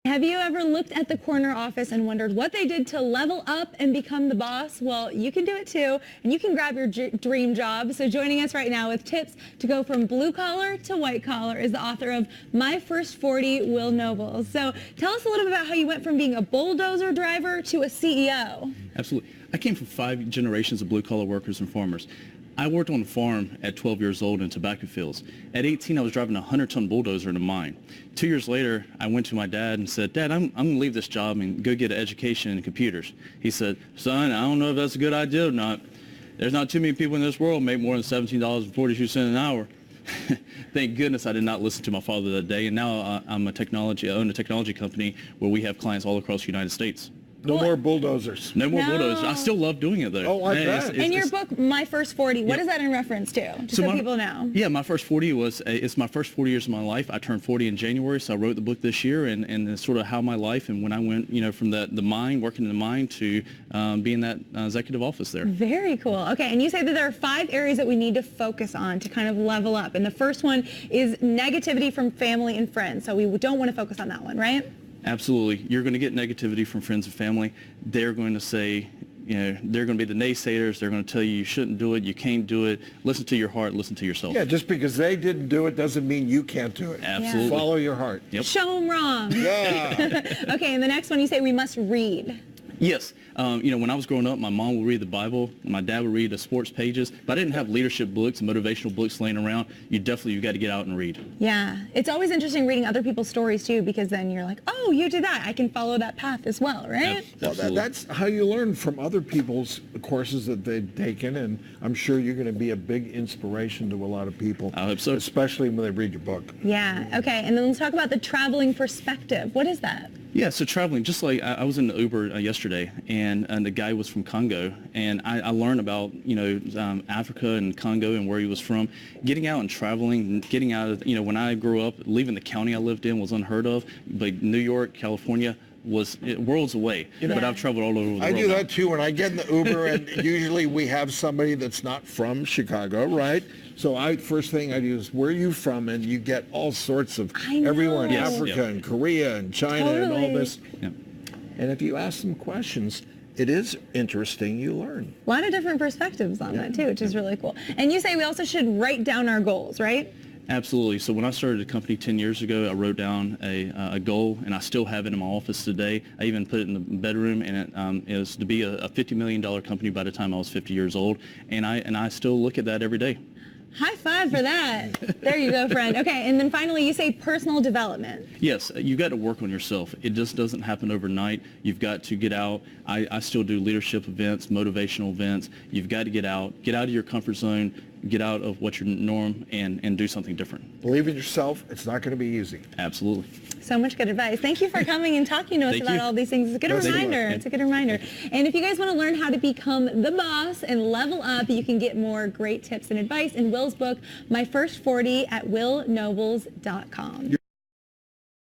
Have you ever looked at the corner office and wondered what they did to level up and become the boss? Well, you can do it too, and you can grab your dream job. So joining us right now with tips to go from blue collar to white collar is the author of My First 40, Will Nobles. So tell us a little bit about how you went from being a bulldozer driver to a CEO. Absolutely. I came from 5 generations of blue collar workers and farmers. I worked on a farm at 12 years old in tobacco fields. At 18, I was driving a 100-ton bulldozer in a mine. 2 years later, I went to my dad and said, Dad, I'm going to leave this job and go get an education in computers. He said, son, I don't know if that's a good idea or not. There's not too many people in this world make more than $17.42 an hour. Thank goodness I did not listen to my father that day, and now I own a technology company where we have clients all across the United States. No more bulldozers. No more bulldozers. I still love doing it, though. Oh, I bet. In your book, My First 40, what is that in reference to? Just so people know. Yeah, My First 40 it's my first 40 years of my life. I turned 40 in January, so I wrote the book this year, and it's sort of how my life, and when I went, from the mine, working in the mine, to being that executive office there. Very cool. Okay, and you say that there are 5 areas that we need to focus on to kind of level up, and the first one is negativity from family and friends, so we don't want to focus on that one, right? Absolutely. You're going to get negativity from friends and family. They're going to say, they're going to be the naysayers. They're going to tell you shouldn't do it, you can't do it. Listen to your heart, listen to yourself. Yeah, just because they didn't do it doesn't mean you can't do it. Absolutely. Yeah. Follow your heart. Yep. Show them wrong. Yeah. Okay, and the next one you say we must read. Yes. When I was growing up, my mom would read the Bible, my dad would read the sports pages, but I didn't have leadership books and motivational books laying around. You've got to get out and read. Yeah. It's always interesting reading other people's stories, too, because then you're like, oh, you did that. I can follow that path as well, right? Well, that's how you learn from other people's courses that they've taken, and I'm sure you're going to be a big inspiration to a lot of people. I hope so. Especially when they read your book. Yeah. Okay. And then let's talk about the traveling perspective. What is that? Yeah, so traveling, just like I was in the Uber yesterday, and the guy was from Congo, and I learned about, Africa and Congo and where he was from. Getting out and traveling, getting out of, when I grew up, leaving the county I lived in was unheard of, but New York, California was worlds away, but I've traveled all over the world. I do that too. When I get in the Uber, and usually we have somebody that's not from Chicago, right? So first thing I do is, where are you from? And you get all sorts of everywhere in Africa and Korea and China and all this. Yeah. And if you ask them questions, it is interesting. You learn. A lot of different perspectives on that too, which is really cool. And you say we also should write down our goals, right? Absolutely. So when I started the company 10 years ago, I wrote down a goal, and I still have it in my office today. I even put it in the bedroom, and it was to be a $50 million company by the time I was 50 years old. And I still look at that every day. High five for that. There you go, friend. Okay, and then finally you say personal development. Yes, you've got to work on yourself. It just doesn't happen overnight. You've got to get out. I still do leadership events, motivational events. You've got to get out of your comfort zone, get out of what your norm, and do something different. Believe in yourself. It's not going to be easy. Absolutely. So much good advice. Thank you for coming and talking to us about all these things. It's a good reminder. It's a good reminder. And if you guys want to learn how to become the boss and level up, you can get more great tips and advice in Will's book, My First 40, at willnobles.com.